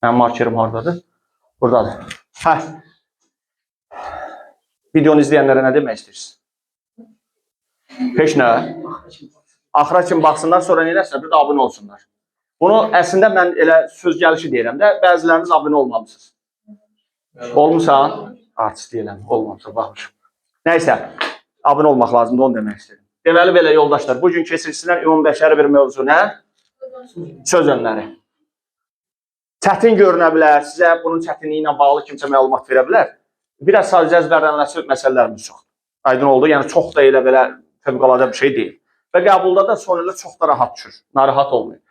Mənim markerim haradadır? Buradadır. Hə. Videonu izləyənlərə nə demək istəyirsiniz? Heç nə. Axıra kimi baxsınlar, sonra nelərsə bir də abunə olsunlar. Bunu əslində mən elə söz gəlişi deyirəm də, bəziləriniz abunə olmamışsınız. Olmuşsan? Artist deyiləm, olmamışam, baxmışım. Nəysə, abunə olmaq lazımdır, onu demək istəyirəm. Deməli belə yoldaşlar, bugün keçirilsinlər ümumbəşəri bir mövzu nə? Söz önləri. Çətin görünə bilər, sizə bunun çətinliyi ilə bağlı kimsə məlumat verə bilər. Biraz sadəcə əzbərlənməsi məsələlərimiz çoxdur. Aydın oldu, yəni çox da elə belə fövqəladə bir şey deyil. Və qəbulda da son ilə çox da rahat düşür, narahat olmayın.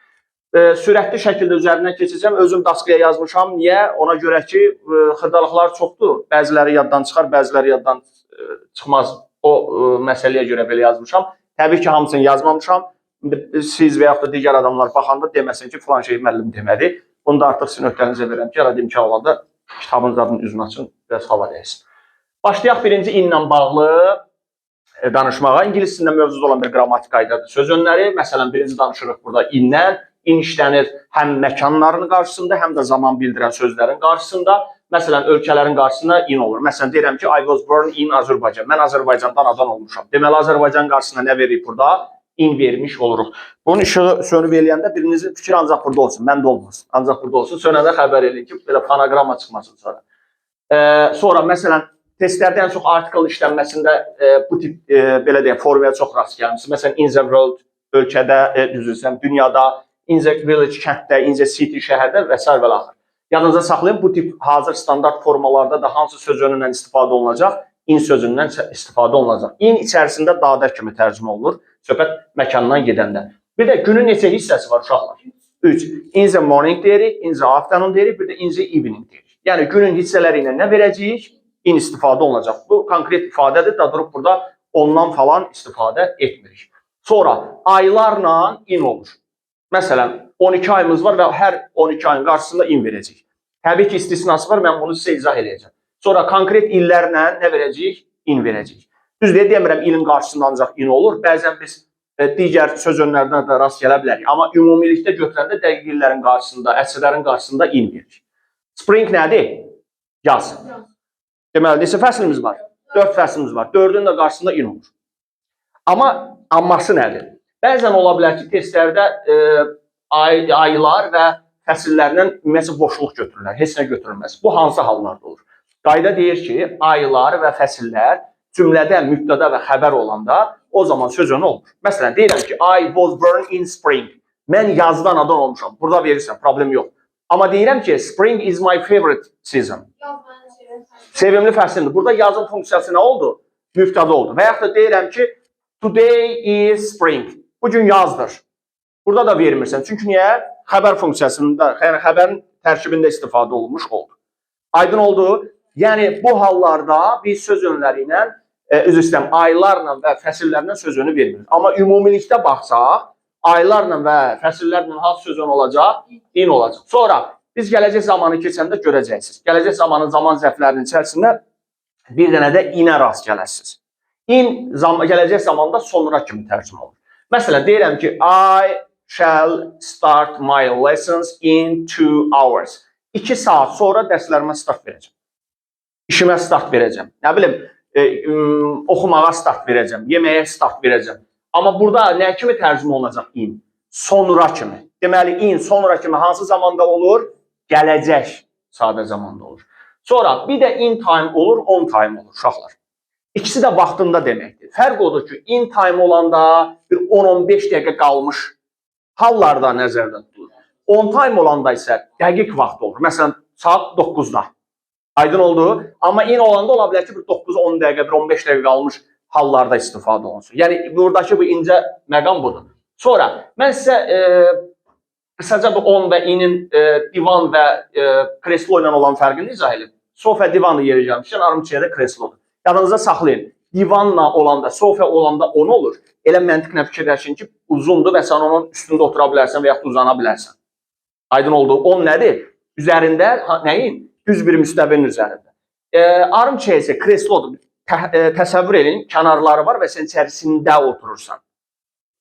Sürətli şəkildə üzərindən keçəcəm, özüm daskaya yazmışam. Niyə? Ona görə ki, xırdalıqlar çoxdur. Bəziləri yaddan çıxar, bəziləri yaddan çıxmaz. O məsələyə görə belə yazmışam. Təbii ki, hamısını yazmamışam. Siz və yaxud da digər adamlar baxanda deməsin ki, filan şey müəllim demədi. Bunu da artıq sizin öhdənizə verəm ki, arada imkan olanda kitabın zadının üzünü açın, biraz hava dəysin. Başlayaq birinci inlə bağlı danışmağa. İngilis dilində mövcud olan bir qrammatik qaydadır. Söz önləri, məsələn, birinci danışırıq burada indən. İn işlənir həm məkanların qarşısında, həm də zaman bildirən sözlərin qarşısında. Məsələn, ölkələrin qarşısında in olur. Məsələn, deyirəm ki, I was born in Azərbaycan. Mən Azərbaycanda anadan olmuşam. Deməli, Azərbaycan qarşısında nə veririk burada? In vermiş oluruq. Bunun işığı sönüb eləyəndə birinizin fikri ancaq burada olsun. Məndə olmasın. Ancaq burada olsun. Sönəndə xəbər eləyin ki, belə fonoqrama çıxmasın sonra. Sonra, məsələn, testlərdə ən çox article işlənməsində bu tip, belə deyək, formaya çox rast gəlmişsiniz. Məsələn, in the world, ölkədə, düzülsəm, dünyada, in the village, kənddə, in the city, şəhərdə və s. və axır. Yadınıza saxlayın, bu tip hazır standart formalarda da hansı söz önündən istifadə olunacaq? In sözündən istifadə olunacaq. In içərisində dadə kimi tərcümə olunur. Söhbət məkandan gedəndə. Bir də günün neçə hissəsi var uşaqlar? 3. In the morning deyirik, in the afternoon deyirik, bir də in the evening deyirik. Yəni günün hissələri ilə nə verəcəyik? In istifadə olunacaq. Bu konkret ifadədir. Da durub burada ondan falan istifadə etmirik. Sonra aylarla in olur. Məsələn, 12 ayımız var və hər 12 ayın qarşısında in verəcəyik. Təbii ki, istisnası var, mən bunu sizə izah edəcəm. Sonra konkret illərlə nə verəcəyik? In verəcəyik. Düzdür, demirəm, ilin qarşısında ancaq in olur. Bəzən biz digər söz önlərindən də rast gələ bilərik. Amma ümumilikdə götürəndə dəqiq illərin qarşısında, əsrlərin qarşısında in veririk. Spring nədir? Yaz. Deməli, neçə fəslimiz var? 4 fəslimiz var. 4-ün də qarşısında in olur. Amma amması nədir? Bəzən ola bilər ki, testlərdə aylar və fəsillərdən ümumiyyətlə boşluq götürürlər. Heç nə götürülməz. Bu hansı hallarda olur? Qayda deyir ki, aylar və fəsillər cümlədə, mübtəda və xəbər olanda o zaman söz önü olur. Məsələn, deyirəm ki, I was born in spring. Mən yazda anadan olmuşam. Burada verirsən, problem yox. Amma deyirəm ki, spring is my favorite season. Sevimli fəsildir. Burada yazım funksiyası nə oldu? Mübtəda oldu. Və yaxud da deyirəm ki, today is spring. Bugün yazdır. Burada da vermirsən. Çünki niyə? Xəbər funksiyasında, yəni xəbərin tərkibində istifadə olunmuş oldu. Aydın oldu? Yəni bu hallarda biz söz önləri ilə, üzr istəyirəm, aylarla və fəsillərlə söz önü vermirik. Amma ümumilikdə baxsaq, aylarla və fəsillərlə hansı söz önü olacaq? In olacaq. Sonra biz gələcək zamanı keçəndə görəcəksiniz. Gələcək zamanın zaman zərflərinin içərisində bir dənə də inə rast gələsiniz. In gələcək zamanda sonra kimi tərcümə olur. Məsələn, deyirəm ki, I shall start my lessons in 2 hours. 2 saat sonra dərslərimə start verəcəm. İşimə start verəcəm. Nə bilim, oxumağa start verəcəm, yeməyə start verəcəm. Amma burada nə kimi tərcümə olacaq in? Sonra kimi. Deməli, in sonra kimi hansı zamanda olur? Gələcək sadə zamanda olur. Sonra bir də in time olur, on time olur uşaqlar. İkisi də vaxtında deməkdir. Fərq odur ki, in time olanda bir 10-15 dəqiqə qalmış hallarda nəzərdə tutulur. On time olanda isə dəqiq vaxt olur. Məsələn, saat 9-da. Aydın oldu. Amma in olanda ola bilər ki, bir 9-10 dəqiqə, bir 15 dəqiqə qalmış hallarda istifadə olunsun. Yəni, buradakı bu incə məqam budur. Sonra, mən sizə qısaca bu on və inin divan və kreslo ilə olan fərqini izah edin. Sofa divanı yeri gəlmişkən, armchair kreslodur. Yadınıza saxlayın. Divanla olanda, sofa olanda 10 olur. Elə məntiqlə fikirləşin ki, uzundur və sən onun üstündə otura bilərsən və yaxud uzana bilərsən. Aydın oldu. 10 nədir? Üzərində nəyin? Düz bir müstəvinin üzərində. Armchair isə kreslodur. Təsəvvür edin, kənarları var və sən içərisində oturursan.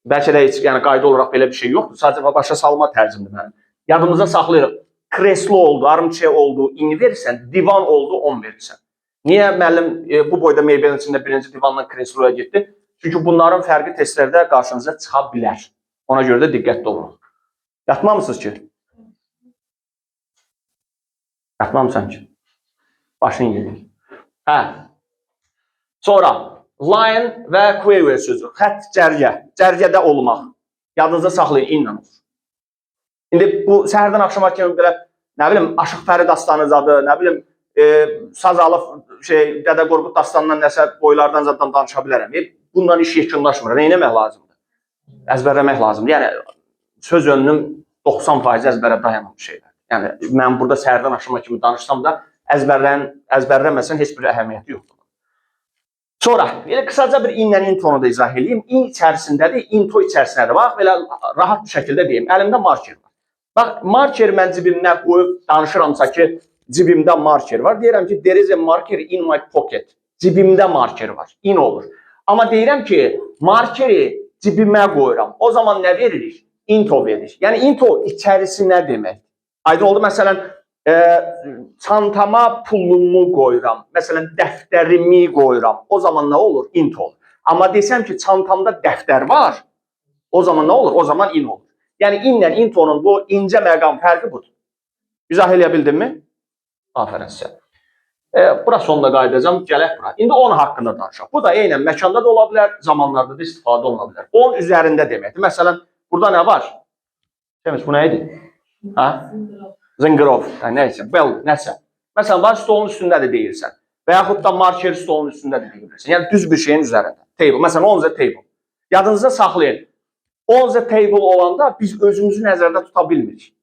Bəlkə də heç qayda olaraq belə bir şey yoxdur. Sadəcə başa salma tərcümdir mənim. Yadımıza saxlayırıq. kreslo oldu, armchair oldu, in verirsən, divan oldu, 10 verirsən. Niyə müəllim bu boyda meybelin içində birinci divandan kresloya getdi? Çünki bunların fərqi testlərdə qarşınıza çıxa bilər. Ona görə də diqqətli olun. Yatmamısınız ki? Yatmamısan ki? Başını yedik. Hə. Sonra, line və query sözü. Xətt, cərgə. Cərgədə olmaq. Yadınızda saxlayın, inlə olur. İndi bu səhərdən axşama kimi belə, nə bilim, Aşıq Fərid dastanı zadı, nə bilim, Sazalov, Dədə Qorqud dastanından nəsə boylardan zaten danışa bilərəm. Bundan iş yekunlaşmır. Neynəmək lazımdır? Əzbərləmək lazımdır. Yəni, söz önünün 90% əzbərə dayanmış şeylər. Yəni, mən burada səhərdən axşama kimi danışsam da, əzbərləməsən heç bir əhəmiyyəti yoxdur. Sonra, belə qısaca bir inlə intonu da izah edeyim. In içərisindədir, into içərisindədir. Bax, belə rahat bir şəkildə deyim. Əlimdə marker var. Bax, marker mən cibimdə qoyub danışıramsa ki, cibimdə marker var. Deyirəm ki, there is a marker in my pocket. Cibimdə marker var. In olur. Amma deyirəm ki, markeri cibimə qoyuram. O zaman nə veririk? Into verir. Yəni, into içərisinə demək. Aydın oldu, məsələn, çantama pulumu qoyuram. Məsələn, dəftərimi qoyuram. O zaman nə olur? Into olur. Amma desəm ki, çantamda dəftər var, o zaman nə olur? O zaman in olur. Yəni, inlə intonun bu incə məqam fərqi budur. İzah eləyə bildimmi? Afərən sizə. Bura sonunda qayıdacam, gələk bura. İndi 10 haqqında danışaq. Bu da eynən məkanda da ola bilər, zamanlarda da istifadə oluna bilər. 10 üzərində deməkdir. Məsələn, burada nə var? Demək, bu nə idi? Zıngırov, nəysə, bell, nəsə. Məsələn, var stolun üstündə də deyirsən. Və yaxud da marker stolun üstündə də deyirsən. Yəni, düz bir şeyin üzərində. Table, məsələn, on the table. Yadınızda saxlayın. On the table olanda biz özümüzü nəzərdə tuta bilmirik.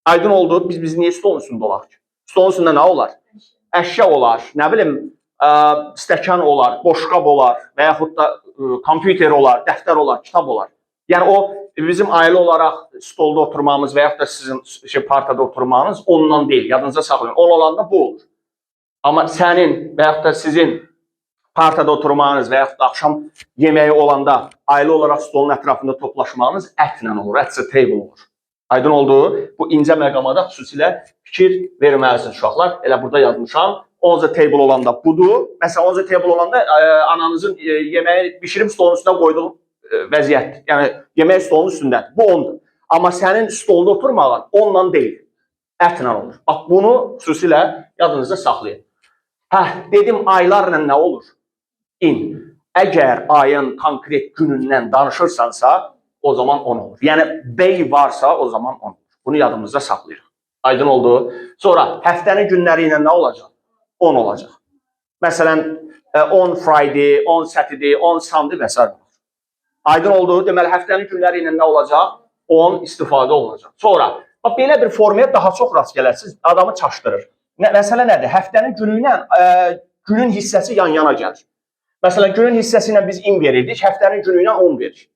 Aydın oldu, biz niyə stolun üstündə olaq ki? Stolun üstündə nə olar? Əşya olar, nə bilim, stəkan olar, boşqab olar və yaxud da kompüter olar, dəftər olar, kitab olar. Yəni, o bizim ailə olaraq stolda oturmamız və yaxud da sizin partada oturmanız ondan deyil. Yadınıza saxlayın. On olanda bu olur. Amma sənin və yaxud da sizin partada oturmanız və yaxud da axşam yeməyi olanda ailə olaraq stolun ətrafında toplaşmanız ətlə olur, ətsə table olur. Aydın oldu. Bu incə məqamada xüsusilə fikir verməlisiniz uşaqlar. Elə burada yazmışam. On the table olanda budur. Məsələn, on the table olanda ananızın yeməyi bişirib stolun üstünə qoyduğu vəziyyətdir. Yəni, yemək stolunun üstündədir. Bu ondur. Amma sənin stolda oturmağın onunla deyil. Ətlə olur. Bax, bunu xüsusilə yadınızda saxlayın. Dedim, aylarla nə olur? In. Əgər ayın konkret günündən danışırsansa, o zaman 10 olur. Yəni, bey varsa, o zaman 10 olur. Bunu yadımızda saxlayırıq. Aydın oldu. Sonra, həftənin günləri ilə nə olacaq? 10 olacaq. Məsələn, 10 Friday, 10 Saturday, 10 Sunday və s. Aydın oldu. Deməli, həftənin günləri ilə nə olacaq? 10 istifadə olunacaq. Sonra, belə bir formaya daha çox rast gələsiniz, adamı çaşdırır. Məsələ nədir? Həftənin günü ilə günün hissəsi yan-yana gəlir. Məsələn, günün hissəsi ilə biz in verirdik, həftənin günü ilə 10 veririk.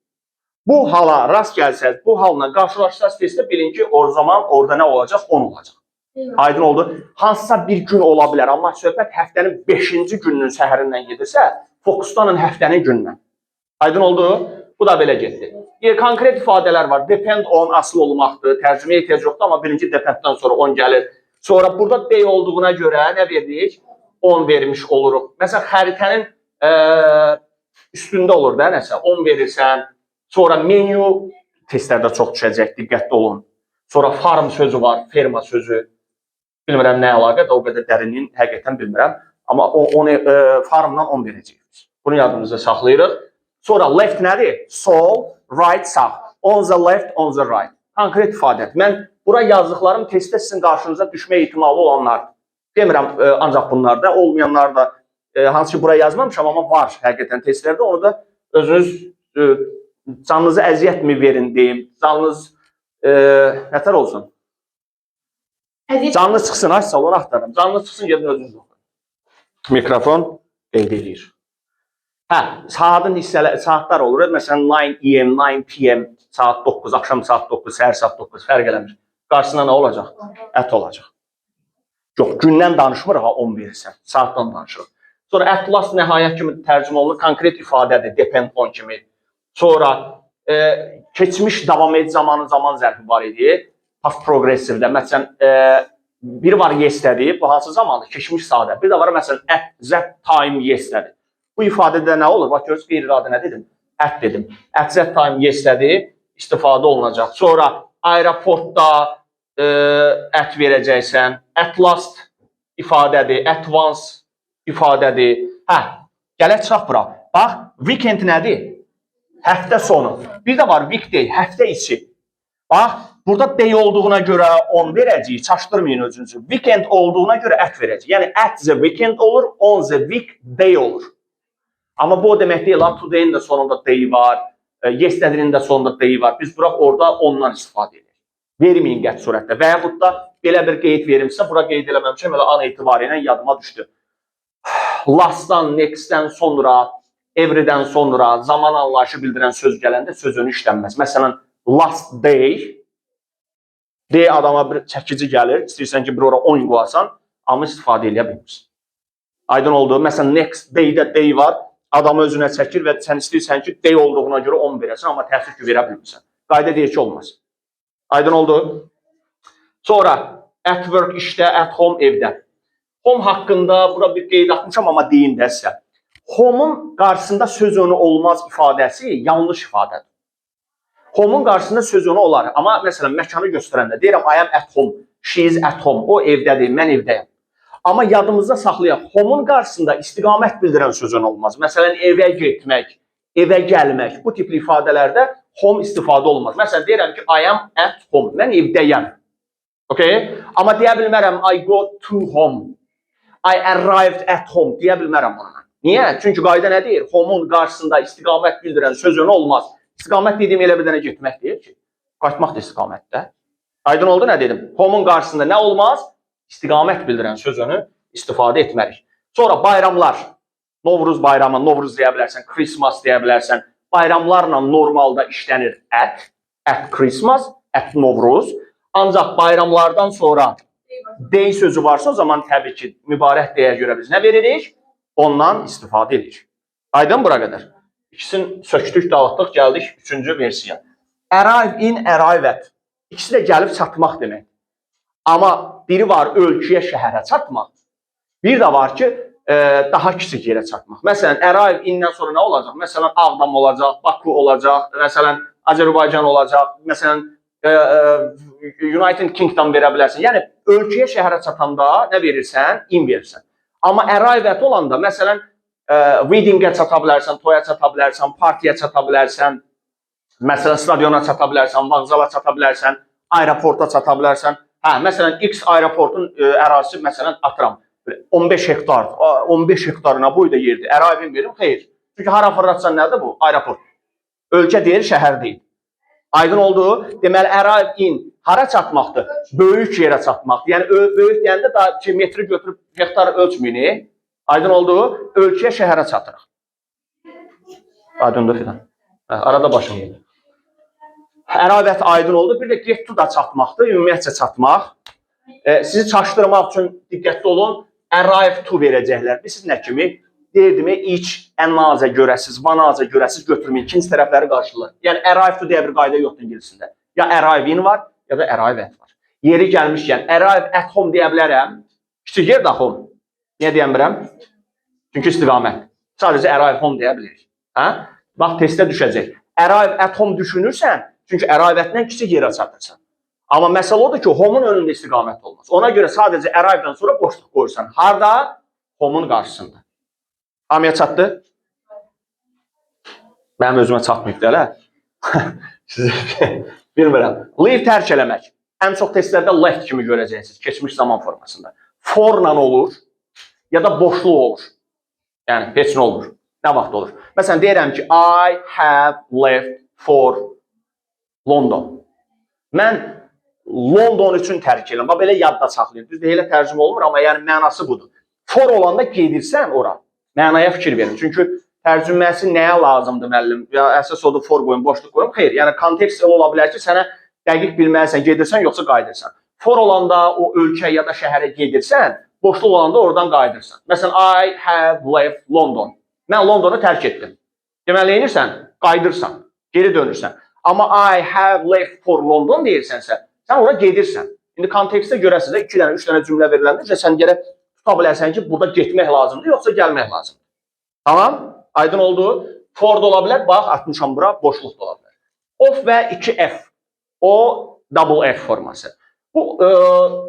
Bu hala rast gəlsəz, bu halla qarşılaşsaz testdə bilin ki, o zaman orada nə olacaq? 10 olacaq. Aydın oldu. Hansısa bir gün ola bilər, amma söhbət həftənin 5-ci gününün səhərindən gedirsə, fokuslanın həftənin günündən. Aydın oldu. Bu da belə getdi. Konkret ifadələr var. Depend on asılı olmaqdır. Tərcümə ehtiyac yoxdur, amma birinci dependdən sonra 10 gəlir. Sonra burada dey olduğuna görə nə verdik? 10 vermiş oluruq. Məsələn, xəritənin üstündə olur da nəsə. 10 verirsən. Sonra menu testlərdə çox düşəcək, diqqətli olun. Sonra farm sözü var, ferma sözü. Bilmirəm nə əlaqədir, o qədər dərinliyin həqiqətən bilmirəm. Amma farmdan 10 verəcəyik. Bunu yadımızda saxlayırıq. Sonra left nədir? Sol, right, sağ. On the left, on the right. Konkret ifadədir. Mən bura yazdıqlarım testdə sizin qarşınıza düşmə ehtimalı olanlardır. Demirəm ancaq bunlarda, olmayanlar da hansı ki bura yazmamışam, amma var həqiqətən testlərdə. Onu da özünüz canınızı əziyyət mi verin deyim. Canınız nətər olsun? Canınız çıxsın, açsa onu axtarım. Canınız çıxsın, gedin özünüz oxuyun. Mikrofon qeyd edir. Saatın hissələri, saatlar olur. Məsələn, 9 AM, 9 PM, saat 9, axşam saat 9, səhər saat 9, fərq eləmir. Qarşısında nə olacaq? Ət olacaq. Yox, gündən danışmırıq, 10 verirsən, saatdan danışırıq. Sonra at last nəhayət kimi tərcümə olunur, konkret ifadədir, depend on kimi. Sonra keçmiş davam edici zamanın zaman zərfi var idi. past progressivdə. Məsələn, biri var yesterday, bu hansı zamandır? Keçmiş sadə. Bir də var məsələn at that time yesterday. Bu ifadədə nə olur? Bax görürsünüz, qeyri-iradi nə dedim? At dedim. At that time yesterday istifadə olunacaq. Sonra aeroportda at verəcəksən. At last ifadədir. At once ifadədir. Gələk çıxaq bura. Bax, weekend nədir? Həftə sonu. Bir də var weekday, həftə içi. Bax, burada day olduğuna görə on verəcəyik. Çaşdırmayın özünüzü. Weekend olduğuna görə at verəcəyik. Yəni at the weekend olur, on the weekday olur. Amma bu o demək deyil, today'in də sonunda day var, yesterday'in də sonunda day var. Biz bura orada ondan istifadə edirik. Verməyin qəti surətdə. Və yaxud da belə bir qeyd verimsə, bura qeyd eləməmişəm, elə an etibarı ilə yadıma düşdü. Last'dan, next'dən sonra, every'dən sonra zaman anlayışı bildirən söz gələndə söz önü işlənməz. Məsələn, last day, day adama bir çəkici gəlir, istəyirsən ki, bir ora 10 qoyasan, amma istifadə edə bilmirsən. Aydın oldu. Məsələn, next day-də day var, adamı özünə çəkir və sən istəyirsən ki, day olduğuna görə 10 verəsən, amma təəssüf ki, verə bilmirsən. Qayda deyir ki, olmaz. Aydın oldu. Sonra, at work işdə, at home evdə. Home haqqında bura bir qeyd atmışam, amma deyin də sizə. Home'un qarşısında söz önü olmaz ifadəsi yanlış ifadədir. Home'un qarşısında söz önü olar. Amma məsələn, məkanı göstərəndə deyirəm, I am at home, she is at home. O evdədir, mən evdəyəm. Amma yadımızda saxlayaq, home'un qarşısında istiqamət bildirən söz önü olmaz. Məsələn, evə getmək, evə gəlmək. Bu tipli ifadələrdə home istifadə olmaz. Məsələn, deyirəm ki, I am at home, mən evdəyəm. Okay? Amma deyə bilmərəm, I go to home. I arrived at home deyə bilmərəm ona. Niyə? Çünki qayda nə deyir? Home'un qarşısında istiqamət bildirən söz önü olmaz. İstiqamət dediyim elə bir dənə getmək deyir ki, qayıtmaq da istiqamətdə. Aydın oldu nə dedim? Home'un qarşısında nə olmaz? İstiqamət bildirən söz önü istifadə etmərik. Sonra bayramlar. Novruz bayramı, Novruz deyə bilərsən, Christmas deyə bilərsən. Bayramlarla normalda işlənir at Christmas, at Novruz. Ancaq bayramlardan sonra day sözü varsa, o zaman təbii ki, mübarək deyə görə biz nə veririk? Ondan istifadə edirik. Aydın bura qədər. İkisini söktük, dağıtdıq, gəldik 3-cü versiya. Arrive in, arrive at. İkisi də gəlib çatmaq demək. Amma biri var ölkəyə, şəhərə çatmaq. Bir də var ki, daha kiçik yerə çatmaq. Məsələn, arrive in-dən sonra nə olacaq? Məsələn, Ağdam olacaq, Baku olacaq, məsələn, Azərbaycan olacaq, məsələn, United Kingdom verə bilərsən. Yəni, ölkəyə, şəhərə çatanda nə verirsən? In verirsən. Amma arrive at olanda, məsələn, wedding-ə çata bilərsən, toya çata bilərsən, partiyə çata bilərsən, məsələn, stadiona çata bilərsən, vağzala çata bilərsən, aeroporta çata bilərsən. Məsələn, X aeroportun ərazisi, məsələn, atıram, 15 hektar, 15 hektarına boyda yerdir. Arrive-in verim, xeyr. Çünki hara fırlatsan nədir bu? Aeroport. Ölkə deyil, şəhər deyil. Aydın oldu. Deməli, arrive in hara çatmaqdır? Böyük yerə çatmaqdır. Yəni, böyük deyəndə daha metri götürüb hektar ölçməyin. Aydın oldu. Ölkəyə, şəhərə çatırıq. Aydındır filan. Arada başım gedir. Arrive at aydın oldu. Bir də get to da çatmaqdır. Ümumiyyətcə çatmaq. Sizi çaşdırmaq üçün diqqətli olun. Arrive to verəcəklər. Siz nə kimi? Deyirdimi, iç, ən-naza görəsiz, vanaza görəsiz götürməyin. İkinci tərəfləri qarşılar. Yəni, arrive to deyə bir qayda yoxdur İngiliscində. Ya arrive in var, ya da arrive at var. Yeri gəlmişkən, arrive at home deyə bilərəm. Kiçik yer də home. Niyə deyəm biləm? Çünki istiqamət. Sadəcə arrive home deyə bilirik. Bax, testdə düşəcək. Arrive at home düşünürsən, çünki arrive atla kiçik yerə çatırsan. Amma məsələ odur ki, home'un önündə istiqamət olmaz. Ona görə sadəcə arrive'dan sonra boşluq qoyursan. Harada? Home'un qarşısında. Hamıya çatdı? Mənim özümə çatmayıb da elə. Bilmirəm. Leave tərk eləmək. Ən çox testlərdə left kimi görəcəksiniz. Keçmiş zaman formasında. For-la olur, ya da boşluq olur. Yəni, heç nə olur. Nə vaxt olur? Məsələn, deyirəm ki, I have left for London. Mən London üçün tərk edirəm. Bax, belə yadda saxlayın. Düzdür, elə tərcümə olmur, amma yəni mənası budur. For olanda gedirsən ora. Mənaya fikir verin. Çünki tərcüməsi nəyə lazımdır müəllim? Ya əsas odur for qoyun, boşluq qoyun. Xeyr, yəni kontekst ola bilər ki, sənə dəqiq bilməlisən, gedirsən yoxsa qayıdırsan. For olanda o ölkə ya da şəhərə gedirsən, boşluq olanda oradan qayıdırsan. Məsələn, I have left London. Mən Londonu tərk etdim. Deməli, neyirsən? Qayıdırsan, geri dönürsən. Amma I have left for London deyirsənsə, Sən ora gedirsən. İndi kontekstə görə sizə 2 dənə, 3 dənə cümlə veriləndə sən gərək tuta bilərsən ki, burada getmək lazımdır, yoxsa gəlmək lazımdır. Tamam? Aydın oldu. For da ola bilər. Bax, atmışam bura, boşluq da ola bilər. Of və 2F. O, double F forması. Bu,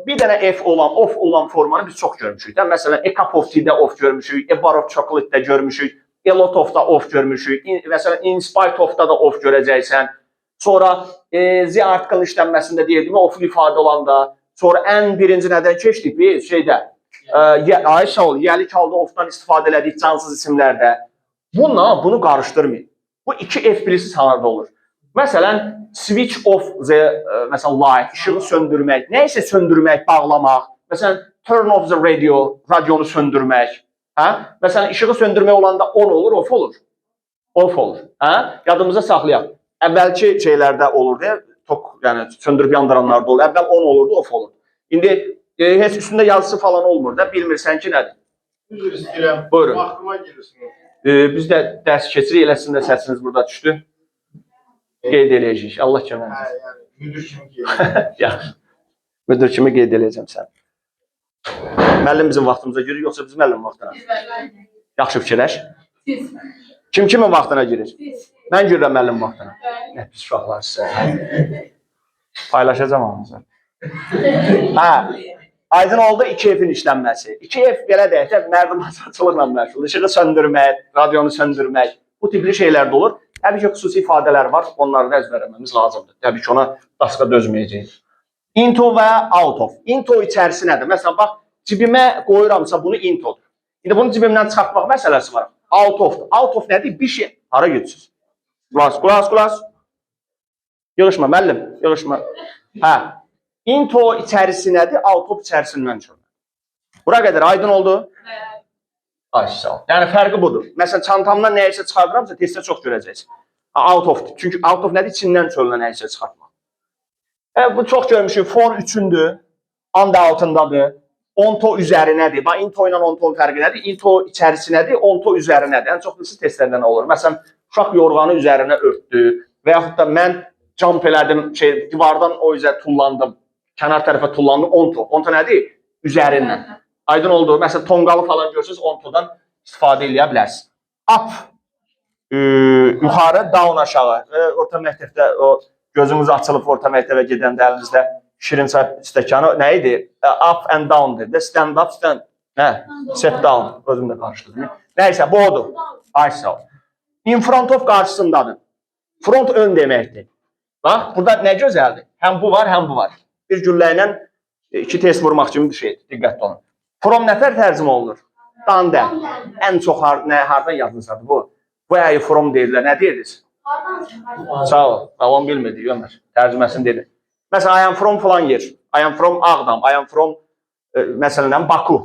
bir dənə F olan, of olan formanı biz çox görmüşük. Məsələn, a cup of tea-də of görmüşük, a bar of chocolate-də görmüşük, a lot of-da of görmüşük. Məsələn, in spite of-da da of görəcəksən. Sonra the article işlənməsində deyildim, oflu ifadə olanda. Sonra ən birinci nədən keçdik biz şeydə. Ay sağ ol, yəlik halda ofdan istifadə elədik cansız isimlərdə. Bunu qarışdırmayın. Bu 2F birisi sanarda olur. Məsələn, switch off the məsələn, light, işığı söndürmək, nə isə söndürmək, bağlamaq. Məsələn, turn off the radio, radionu söndürmək. Məsələn, işığı söndürmək olanda on olur, off olur. Off olur. Yadımıza saxlayaq. Əvvəlki şeylərdə olurdu, yəni söndürüb yandıranlarda olur. Əvvəl on olurdu, off olur. İndi heç üstündə yazısı falan olmur da, bilmirsən ki, nədir? Üzr istəyirəm. Buyurun. Vaxtıma girirsiniz. Biz də dərs keçirik, eləsin də səsiniz burada düşdü. Qeyd eləyəcəyik. Allah kömək etsin. Yəni, müdür kimi qeyd. Yaxşı. Müdür kimi qeyd eləyəcəm sən. Müəllim bizim vaxtımıza girir, yoxsa bizim müəllim vaxtına? Yaxşı fikirləş. Kim kimin vaxtına girir? Mən girirəm müəllim vaxtına. Nə pis uşaqlar sizə. Paylaşacağım anınızı. Aydın oldu 2F-in işlənməsi. 2F belə deyək də, mərdumacılıqla məşğul. İşığı söndürmək, radionu söndürmək. Bu tipli şeylər də olur. Təbii ki, xüsusi ifadələr var. Onları da əzbərləməmiz lazımdır. Təbii ki, ona daska dözməyəcəyik. Into və out of. Into içərisi nədir? Məsələn, bax, cibimə qoyuramsa bunu intodur. İndi bunu cibimdən çıxartmaq məsələsi var. Out of. Out of nədir? Bir şey. Hara getsiniz? Qulas. Yığışma, müəllim. Yığışma. Into içərisi nədir? Out of içərisindən çıxır. Bura qədər aydın oldu? Ay, sağ ol. Yəni, fərqi budur. Məsələn, çantamdan nəyisə çıxardıramsa, testdə çox görəcəksiniz. Out of. Çünki out of nədir? İçindən çölünə nəyisə çıxartmaq. Bu çox görmüşük. For üçündür. And altındadır. Onto üzərinədir. Bax, into ilə ontonun fərqi nədir? Into içərisi nədir? Onto üzərinədir. Ən çox bilsin testlərdə nə olur? Məsələn, uşaq yorğanı üzərinə örtdü və yaxud da mən jump elədim, divardan o üzə tullandım, kənar tərəfə tullandım, onto. Onto nədir? Üzərindən. Aydın oldu. Məsələn, tonqalı falan görürsünüz, ontodan istifadə edə bilərsiniz. Up, yuxarı, down aşağı. Orta məktəbdə o gözümüz açılıb orta məktəbə gedəndə əlinizdə şirin çay stəkanı nə idi? Up and down'dır. Stand up, stand. Sit down. Özüm də qarışdırdım. Nəysə, bu odur. Ay sağ ol. In front of qarşısındadır. Front ön deməkdir. Bax, burada nə gözəldir? Həm bu var, həm bu var. Bir güllə ilə 2 test vurmaq kimi bir şeydir. Diqqətli olun. From nəfər tərcümə olunur? Dande. Ən çox hardan yazılırsadır bu? Bu ayı from deyirlər. Nə deyirsiniz? Sağ ol. Onu bilmirdik Ömər. Tərcüməsini dedi. Məsələn, I am from falan yer. I am from Ağdam. I am from məsələn Baku.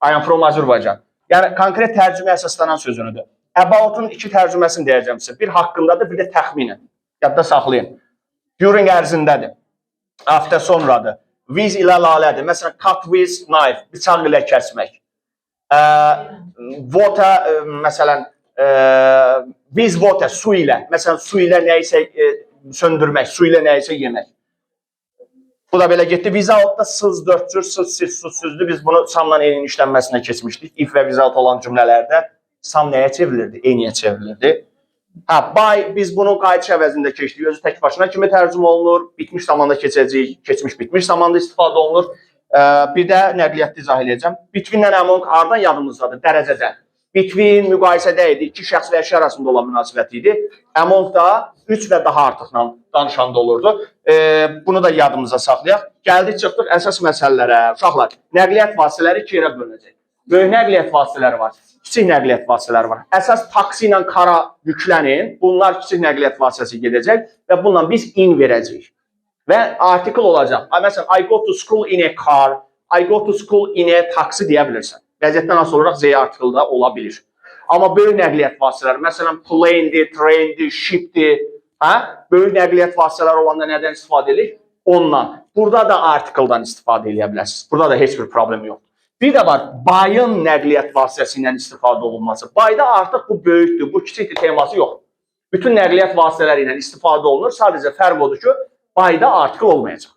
I am from Azərbaycan. Yəni konkret tərcümə əsaslanan sözünüdür. About-un 2 tərcüməsini deyəcəm sizə. Bir haqqındadır, bir də təxminən. Yadda saxlayın. During ərzindədir. After sonradır. With ilə lalədir. Məsələn, cut with knife. Bıçaq ilə kəsmək. Water, məsələn, with water, su ilə. Məsələn, su ilə nəyisə söndürmək, su ilə nəyisə yemək. Bu da belə getdi. Without-da sız 4 cür, sız, siz, susüzdür. Biz bunu samla eynin işlənməsinə keçmişdik. If və without olan cümlələrdə sam nəyə çevrilirdi? Eyniyə çevrilirdi. By, biz bunu qayıdış əvəzində keçdik. Özü tək başına kimi tərcümə olunur. Bitmiş zamanda keçəcəyik. Keçmiş, bitmiş zamanda istifadə olunur. Bir də nəqliyyatda izah edəcəm. Between and among hardan yadımızdadır? Dərəcədə. Between müqayisədə idi. 2 şəxs və əşya arasında olan münasibət idi. Among da 3 və daha artıqla danışanda olurdu. Bunu da yadımıza saxlayaq. Gəldik, çıxdıq əsas məsələlərə. Uşaqlar, nəqliyyat vasitələri 2 yerə bölünəcək. Böyük nəqliyyat vasitələri var. Kiçik nəqliyyat vasitələri var. Əsas taksi ilə kara yüklənin. Bunlar kiçik nəqliyyat vasitəsi gedəcək və bununla biz in verəcəyik. Və artikel olacaq. Məsələn, I go to school in a car, I go to school in a taxi deyə bilirsən. Vəziyyətdən asılı olaraq Z artikelda ola bilir. Amma böyük nəqliyyat vasitələri, məsələn, plane'dir, train'dir, ship'dir, böyük nəqliyyat vasitələri olanda nədən istifadə edilir? Ondan. Burada da artikeldan istifadə edə bilərsiniz. Burada da heç bir problem yoxdur. Bir də var, bayın nəqliyyat vasitəsi ilə istifadə olunması. Bayda artıq bu böyükdür, bu kiçikdir teması yox. Bütün nəqliyyat vasitələri ilə istifadə olunur. Sadəcə fərq odur ki, bayda artikel olmayacaq.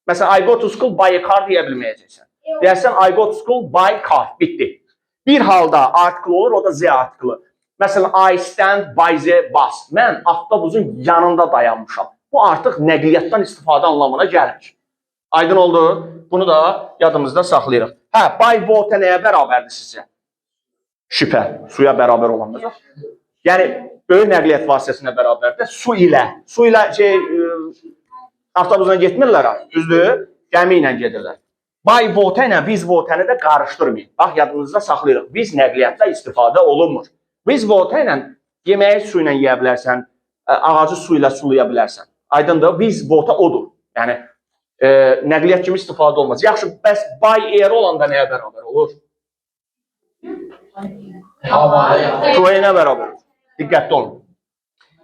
Məsələn, I go to school by a car deyə bilməyəcəksən. Deyərsən, I go to school by car. Bitdi. Bir halda article olur, o da Z artiklı. Məsələn, I stand by the bus. Mən avtobusun yanında dayanmışam. Bu artıq nəqliyyatdan istifadə anlamına gəlir. Aydın oldu. Bunu da yadımızda saxlayırıq. Hə, by water nəyə bərabərdir sizcə? Şübhə, suya bərabər olanda. Yəni, böyük nəqliyyat vasitəsinə bərabərdir. Su ilə avtobusla getmirlər, düzdür? Gəmi ilə gedirlər. By water ilə biz water-ni də qarışdırmayın. Bax, yadınızda saxlayırıq. Biz nəqliyyatda istifadə olunmur. Biz water ilə yeməyi su ilə yeyə bilərsən, ağacı su ilə sulaya bilərsən. Aydındır, biz water odur. Yəni, nəqliyyat kimi istifadə olmaz. Yaxşı, bəs by air olanda nəyə bərabər olur? Trainə bərabər olur. Diqqətli olun.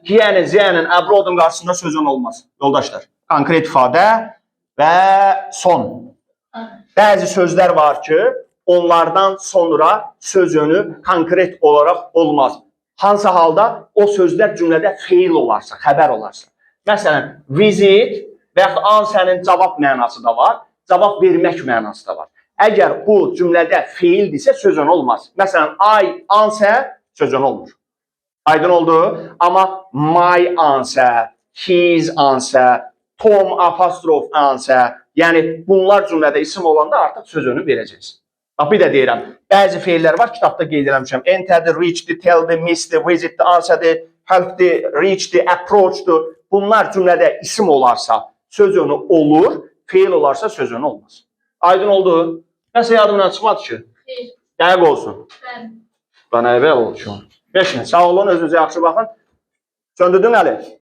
Hiyənin, ziyənin, abroadın qarşısında sözün olmaz. Yoldaşlar, konkret ifadə və son. Bəzi sözlər var ki, onlardan sonra söz yönü konkret olaraq olmaz. Hansı halda o sözlər cümlədə feil olarsa, xəbər olarsa. Məsələn, visit və yaxud ansənin cavab mənası da var, cavab vermək mənası da var. Əgər bu cümlədə feildirsə, söz yönü olmaz. Məsələn, I answer söz yönü olmur. Aydın oldu. Amma my answer, his answer, Tom apostrof answer, yəni bunlar cümlədə isim olanda artıq söz yönü verəcəksiniz. Bax, bir də deyirəm, bəzi feillər var, kitabda qeyd eləmişəm. Enter'di, reach'di, tell'di, miss'di, visit'di, answer'di, help'di, reach'di, approach'di. Bunlar cümlədə isim olarsa söz yönü olur, feil olarsa söz yönü olmaz. Aydın oldu. Nəsə yadımdan çıxmadı ki? Dəqiq olsun. Bana evvel olsun. Beşin, sağ olun, özünüzə yaxşı baxın. Söndürdün Əli?